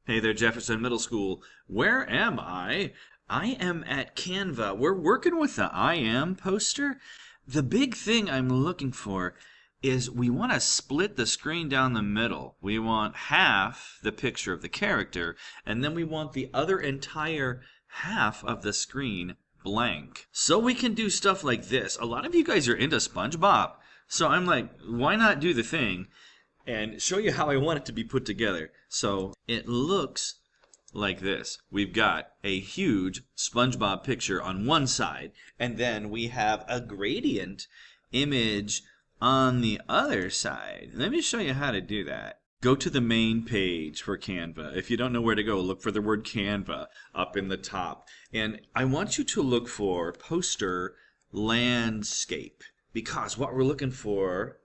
Hey there, Jefferson Middle School. Where am I? I am at Canva. We're working with the I am poster. The big thing I'm looking for is we want to split the screen down the middle. We want half the picture of the character, and then we want the other entire half of the screen blank. So we can do stuff like this. A lot of you guys are into SpongeBob. So I'm like, why not do the thing and show you how I want it to be put together. So it looks like this. We've got a huge SpongeBob picture on one side, and then we have a gradient image on the other side. Let me show you how to do that. Go to the main page for Canva. If you don't know where to go, look for the word Canva up in the top. And I want you to look for poster landscape, because what we're looking for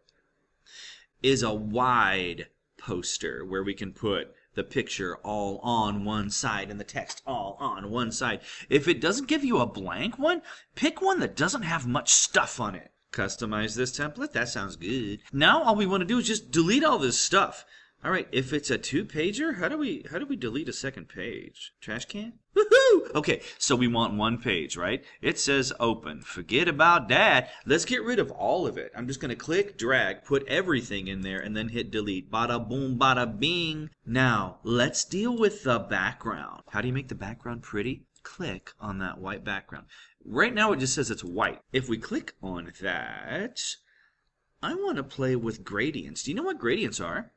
is a wide poster where we can put the picture all on one side and the text all on one side. If it doesn't give you a blank one, pick one that doesn't have much stuff on it. Customize this template. That sounds good. Now all we want to do is just delete all this stuff. All right, if it's a two-pager, how do we delete a second page? Trash can? Woohoo! Okay, so we want one page, right? It says open. Forget about that. Let's get rid of all of it. I'm just going to click, drag, put everything in there, and then hit delete. Bada boom, bada bing. Now, let's deal with the background. How do you make the background pretty? Click on that white background. Right now it just says it's white. If we click on that, I want to play with gradients. Do you know what gradients are?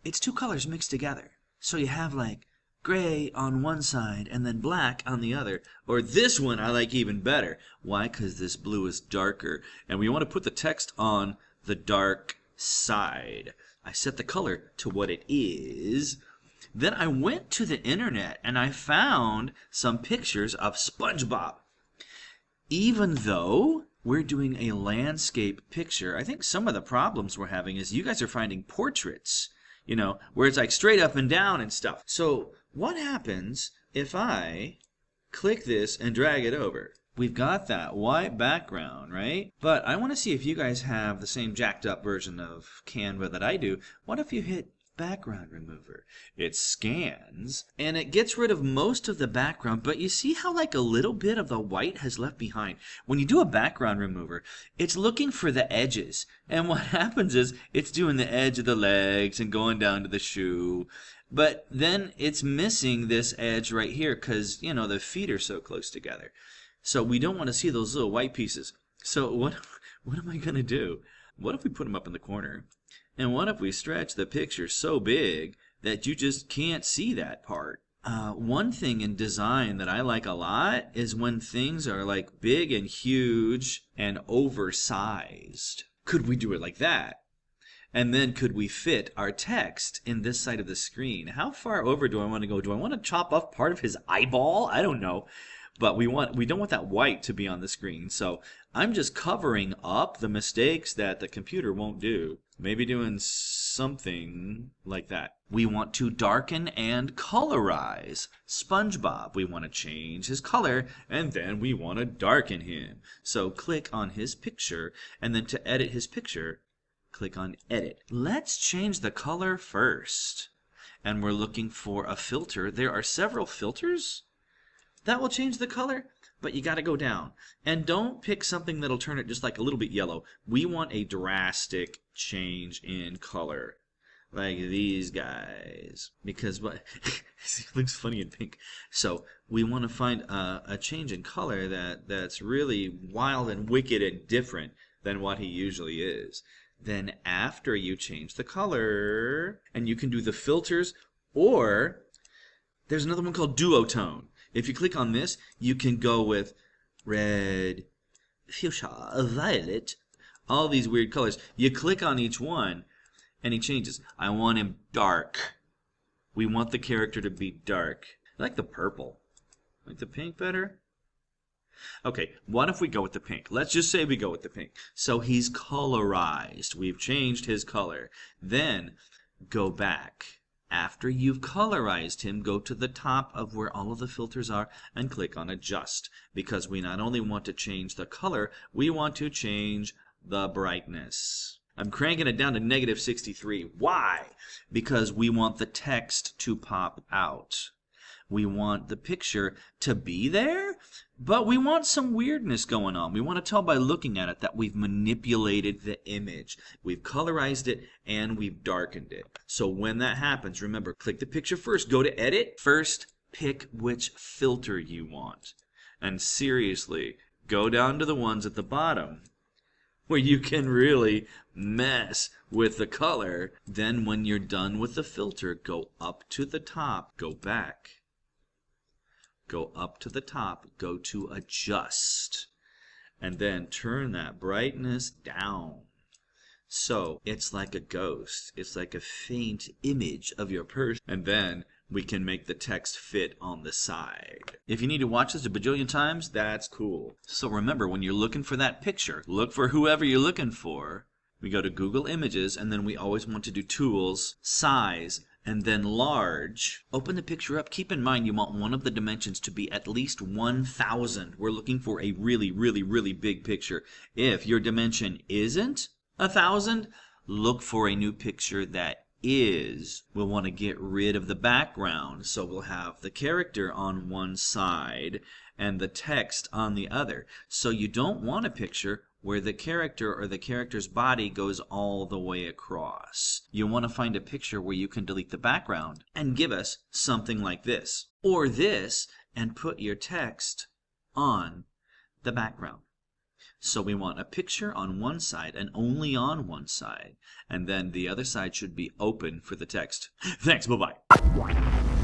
It's two colors mixed together. So you have like gray on one side and then black on the other. Or this one I like even better. Why? Because this blue is darker. And we want to put the text on the dark side. I set the color to what it is. Then I went to the internet and I found some pictures of SpongeBob. Even though we're doing a landscape picture, I think some of the problems we're having is you guys are finding portraits, you know, where it's like straight up and down and stuff. So what happens if I click this and drag it over? We've got that white background, right? But I want to see if you guys have the same jacked up version of Canva that I do. What if you hit background remover? It scans and it gets rid of most of the background, but you see how like a little bit of the white has left behind. When you do a background remover, it's looking for the edges, and what happens is it's doing the edge of the legs and going down to the shoe, but then it's missing this edge right here because, you know, the feet are so close together. So we don't want to see those little white pieces. So what am I gonna do? What if we put them up in the corner? And what if we stretch the picture so big that you just can't see that part? One thing in design that I like a lot is when things are like big and huge and oversized. Could we do it like that? And then could we fit our text in this side of the screen? How far over do I want to go? Do I want to chop off part of his eyeball? I don't know. But we don't want that white to be on the screen. So I'm just covering up the mistakes that the computer won't do. Maybe doing something like that. We want to darken and colorize SpongeBob. We want to change his color, and then we want to darken him. So click on his picture, and then to edit his picture, click on Edit. Let's change the color first. And we're looking for a filter. There are several filters that will change the color, but you got to go down. And don't pick something that'll turn it just like a little bit yellow. We want a drastic change in color, like these guys, because what it looks funny in pink. So we want to find a change in color that's really wild and wicked and different than what he usually is. Then after you change the color, and you can do the filters, or there's another one called duotone. If you click on this, you can go with red, fuchsia, violet, all these weird colors. You click on each one, and he changes. I want him dark. We want the character to be dark. I like the purple. Like the pink better? Okay, what if we go with the pink? Let's just say we go with the pink. So he's colorized. We've changed his color. Then go back. After you've colorized him, go to the top of where all of the filters are and click on Adjust, because we not only want to change the color, we want to change the brightness. I'm cranking it down to negative 63. Why? Because we want the text to pop out. We want the picture to be there, but we want some weirdness going on. We want to tell by looking at it that we've manipulated the image. We've colorized it and we've darkened it. So when that happens, remember, click the picture first. Go to Edit. First, pick which filter you want. And seriously, go down to the ones at the bottom where you can really mess with the color. Then when you're done with the filter, go up to the top, go back. Go up to the top, go to Adjust, and then turn that brightness down. So it's like a ghost. It's like a faint image of your person. And then we can make the text fit on the side. If you need to watch this a bajillion times, that's cool. So remember, when you're looking for that picture, look for whoever you're looking for. We go to Google Images, and then we always want to do Tools, Size, and then Large. Open the picture up. Keep in mind you want one of the dimensions to be at least 1000. We're looking for a really, really, really big picture. If your dimension isn't 1000, look for a new picture that is. We'll want to get rid of the background, so we'll have the character on one side and the text on the other. So you don't want a picture where the character or the character's body goes all the way across. You want to find a picture where you can delete the background and give us something like this, or this, and put your text on the background. So we want a picture on one side and only on one side, and then the other side should be open for the text. Thanks, bye-bye.